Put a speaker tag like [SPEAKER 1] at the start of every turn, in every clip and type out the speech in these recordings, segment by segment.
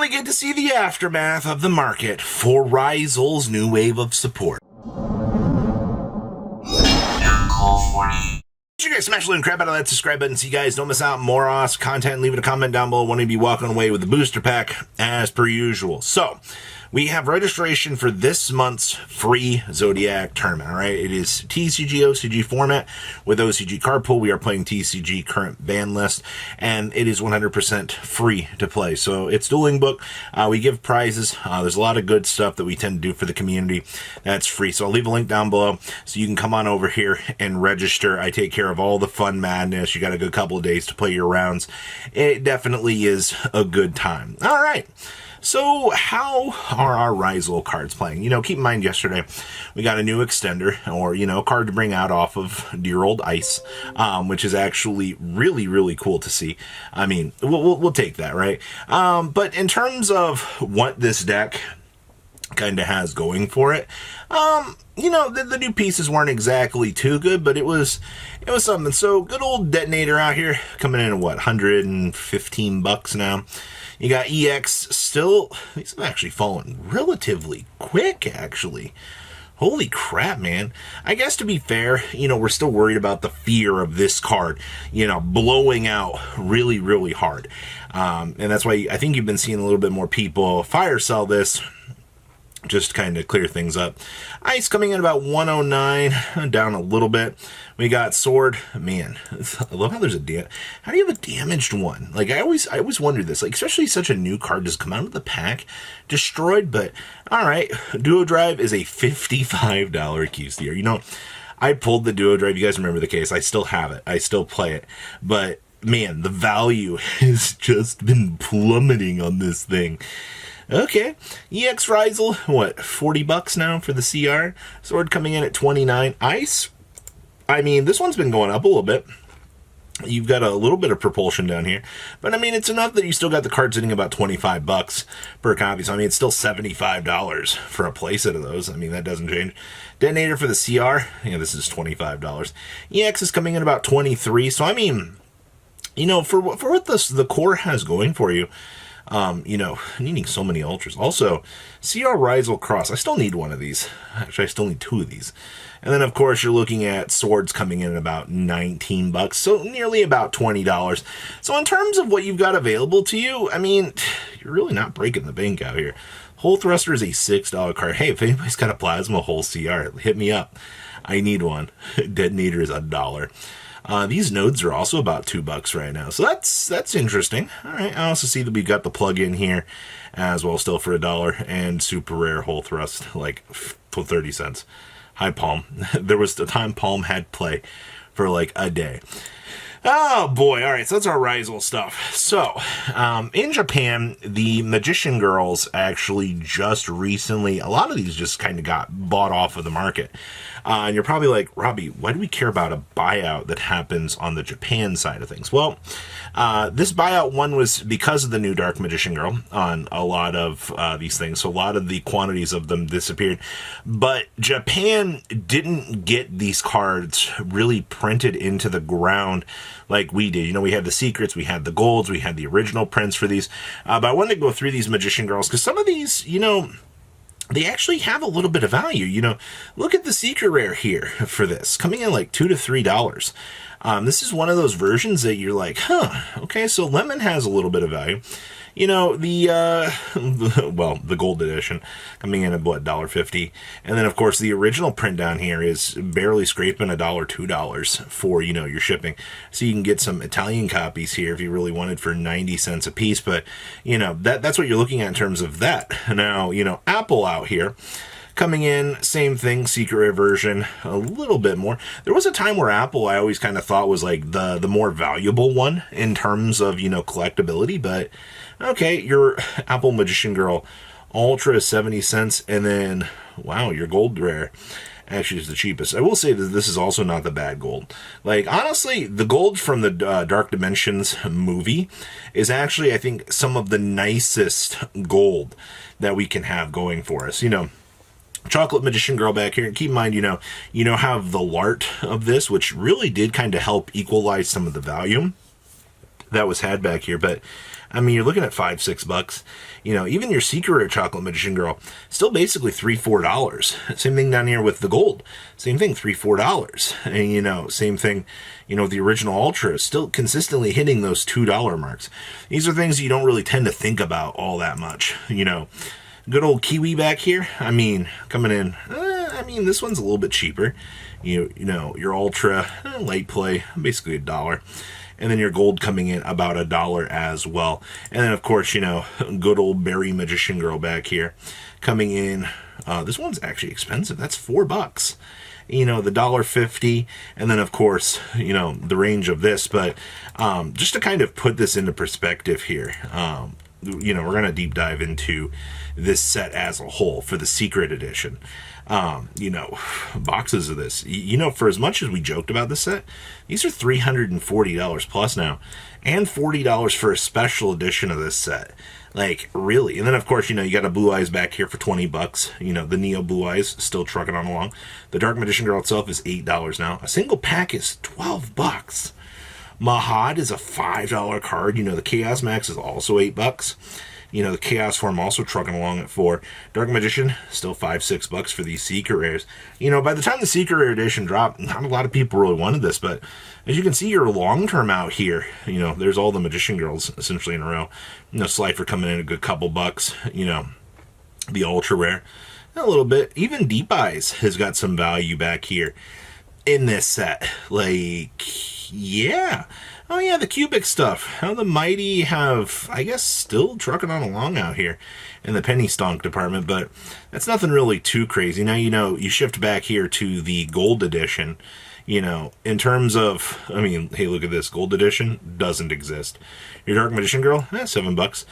[SPEAKER 1] we get to see the aftermath of the market for Ryzeal's new wave of support. You guys smash the and crap out of that subscribe button so you guys don't miss out on more awesome content. Leave it a comment down below. One of you walking away with the booster pack as per usual. So we have registration for this month's free Zodiac tournament. All right, it is TCG OCG format with OCG card pool. We are playing TCG current ban list, and it is 100% free to play. So it's dueling book. We give prizes. There's a lot of good stuff that we tend to do for the community that's free. So I'll leave a link down below so you can come on over here and register. I take care of all the fun madness. You got a good couple of days to play your rounds. It definitely is a good time. All right. So how are our Ryzeal cards playing? You know, keep in mind yesterday we got a new extender, or, you know, card to bring out off of dear old ice, which is actually really, really cool to see. I mean, we'll take that, right? But in terms of what this deck kind of has going for it, you know, the new pieces weren't exactly too good, but it was something. So good old Detonator out here coming in at what, 115 bucks now. You got EX still. These have actually fallen relatively quick, actually. Holy crap, man. I guess to be fair, you know, we're still worried about the fear of this card, you know, blowing out really, really hard. And that's why I think you've been seeing a little bit more people fire sell this, just kind of clear things up. Ice coming in about 109, down a little bit. We got Sword. Man, I love how there's a how do you have a damaged one? Like, I always wonder this, like, especially such a new card just come out of the pack destroyed. But all right, Duo Drive is a $55 QCR. You know, I pulled the Duo Drive. You guys remember the case? I still have it. I still play it. But man, the value has just been plummeting on this thing. Okay, EX Ryzeal, what, 40 bucks now for the CR? Sword coming in at 29. Ice, I mean, this one's been going up a little bit. You've got a little bit of propulsion down here, but I mean, it's enough that you still got the card sitting about 25 bucks per copy. So I mean, it's still $75 for a playset of those. I mean, that doesn't change. Detonator for the CR, yeah, this is $25. EX is coming in about 23. So I mean, you know, for what the core has going for you, you know, needing so many ultras. Also, CR Ryzeal Cross. I still need one of these. Actually, I still need two of these. And then, of course, you're looking at swords coming in at about 19 bucks, so nearly about $20. So in terms of what you've got available to you, I mean, you're really not breaking the bank out here. Hole Thruster is a $6 card. Hey, if anybody's got a Plasma Hole CR, hit me up. I need one. Detonator is $1. These nodes are also about $2 right now, so that's interesting. All right, I also see that we've got the plug-in here as well, still for $1, and super rare Hole Thrust, like for 30 cents. Hi, Palm. There was the time Palm had play for like a day. Oh boy, all right, so that's our Ryzeal stuff. So, in Japan, the Magician Girls actually just recently, a lot of these just kind of got bought off of the market. And you're probably like, Robbie, why do we care about a buyout that happens on the Japan side of things? Well, this buyout one was because of the new Dark Magician Girl on a lot of these things. So a lot of the quantities of them disappeared. But Japan didn't get these cards really printed into the ground like we did. You know, we had the secrets, we had the golds, we had the original prints for these. But I wanted to go through these Magician Girls because some of these, you know, they actually have a little bit of value. You know, look at the secret rare here for this, coming in like $2 to $3. This is one of those versions that you're like, huh, okay, so Lemon has a little bit of value. You know, the gold edition coming in at what, $1.50, and then of course the original print down here is barely scraping $1, $2 for, you know, your shipping. So you can get some Italian copies here if you really wanted for 90 cents a piece. But you know, that's what you're looking at in terms of that. Now, you know, Apple out here coming in, same thing, secret rare version, a little bit more. There was a time where Apple, I always kind of thought was like the more valuable one in terms of, you know, collectability. But okay, your Apple Magician Girl Ultra is 70 cents, and then, wow, your gold rare actually is the cheapest. I will say that this is also not the bad gold. Like, honestly, the gold from the Dark Dimensions movie is actually, I think, some of the nicest gold that we can have going for us. You know, Chocolate Magician Girl back here. Keep in mind, you know, have the Lart of this, which really did kind of help equalize some of the value that was had back here. But I mean, you're looking at $5-6. You know, even your Secret Rare Chocolate Magician Girl, still basically $3-4. Same thing down here with the gold. Same thing, $3-4. And, you know, same thing, you know, the original Ultra, still consistently hitting those $2 marks. These are things you don't really tend to think about all that much, you know. Good old Kiwi back here, I mean, coming in, I mean, this one's a little bit cheaper. You know, your Ultra, light play, basically $1. And then your gold coming in about $1 as well. And then, of course, you know, good old Berry Magician Girl back here coming in. This one's actually expensive. That's $4. You know, the $1.50. And then, of course, you know, the range of this. But just to kind of put this into perspective here, you know, we're going to deep dive into this set as a whole for the Secret Edition. You know, boxes of this. You know, for as much as we joked about this set, these are $340 plus now, and $40 for a special edition of this set. Like, really. And then, of course, you know, you got a Blue Eyes back here for $20. You know, the Neo Blue Eyes still trucking on along. The Dark Magician Girl itself is $8 now. A single pack is $12. Mahad is a $5 card. You know, the Chaos Max is also $8. You know, the Chaos Form also trucking along at $4. Dark Magician, still $5-6 for these Secret Rares. You know, by the time the Secret Rare Edition dropped, not a lot of people really wanted this, but as you can see, your long-term out here, you know, there's all the Magician Girls essentially in a row. You know, Slifer coming in a good couple bucks. You know, the Ultra Rare, a little bit. Even Deep Eyes has got some value back here in this set. Like, yeah. Oh yeah, the cubic stuff. How the mighty have, I guess, still trucking on along out here in the penny stonk department, but that's nothing really too crazy. Now, you know, you shift back here to the gold edition. You know, in terms of, I mean, hey, look at this. Gold edition doesn't exist. Your Dark Magician Girl, $7.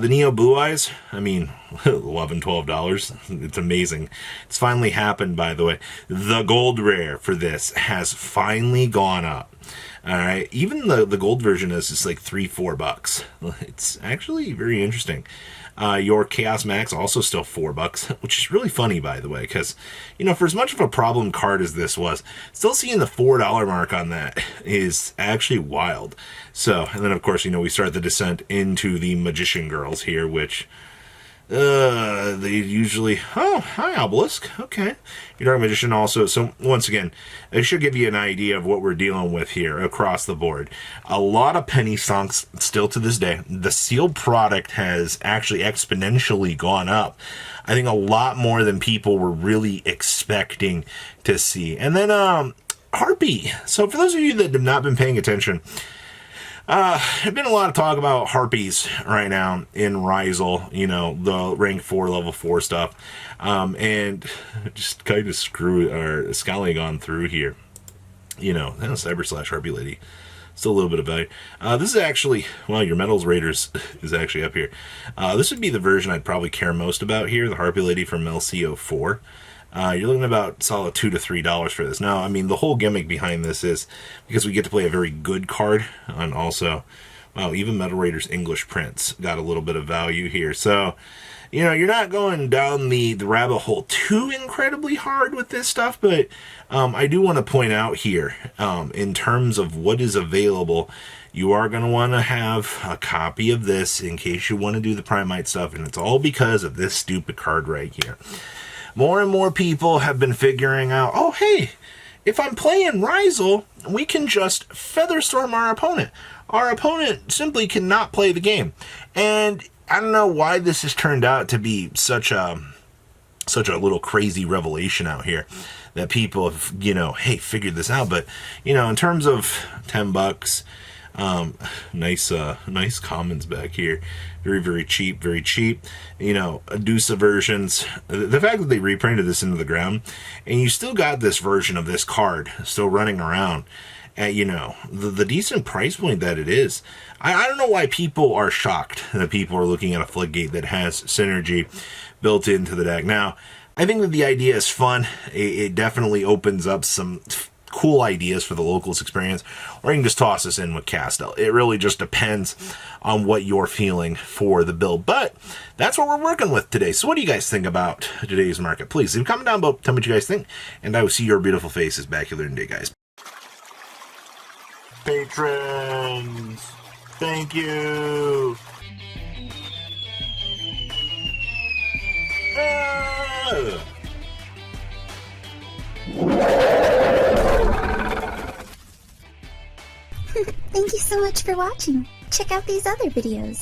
[SPEAKER 1] The Neo Blue Eyes, I mean, $11, $12. It's amazing. It's finally happened, by the way. The gold rare for this has finally gone up. All right, even the gold version is just like $3-4. It's actually very interesting. Your Chaos Max also still $4, which is really funny, by the way, because, you know, for as much of a problem card as this was, still seeing the $4 mark on that is actually wild. So, and then of course, you know, we start the descent into the Magician Girls here, which they usually, oh, hi Obelisk, okay. Your Dark Magician also, so once again, it should give you an idea of what we're dealing with here across the board. A lot of penny stonks still to this day. The sealed product has actually exponentially gone up. I think a lot more than people were really expecting to see. And then Harpy. So for those of you that have not been paying attention, there's been a lot of talk about Harpies right now in Ryzeal, you know, the rank 4, level 4 stuff, and just kind of scowling on through here, you know, Cyber / Harpy Lady, still a little bit of value. This is actually, well, your Metals Raiders is actually up here. This would be the version I'd probably care most about here, the Harpy Lady from LCO4. You're looking about solid $2 to $3 for this. Now, I mean, the whole gimmick behind this is because we get to play a very good card, and also, wow, even Metal Raiders English prints got a little bit of value here. So, you know, you're not going down the rabbit hole too incredibly hard with this stuff, but I do want to point out here, in terms of what is available, you are going to want to have a copy of this in case you want to do the Primite stuff, and it's all because of this stupid card right here. More and more people have been figuring out, oh, hey, if I'm playing Ryzeal, we can just Featherstorm our opponent. Our opponent simply cannot play the game. And I don't know why this has turned out to be such a little crazy revelation out here that people have, you know, hey, figured this out. But, you know, in terms of $10, nice commons back here. Very, very cheap, very cheap. You know, Adusa versions. The fact that they reprinted this into the ground, and you still got this version of this card still running around at, you know, the decent price point that it is. I don't know why people are shocked that people are looking at a Floodgate that has synergy built into the deck. Now, I think that the idea is fun. It definitely opens up some cool ideas for the locals experience, or you can just toss this in with Castel. It really just depends on what you're feeling for the build, but that's what we're working with today. So what do you guys think about today's market? Please leave a comment down below, tell me what you guys think, and I will see your beautiful faces back here today, guys. Patrons, Thank you.
[SPEAKER 2] Thank you so much for watching. Check out these other videos.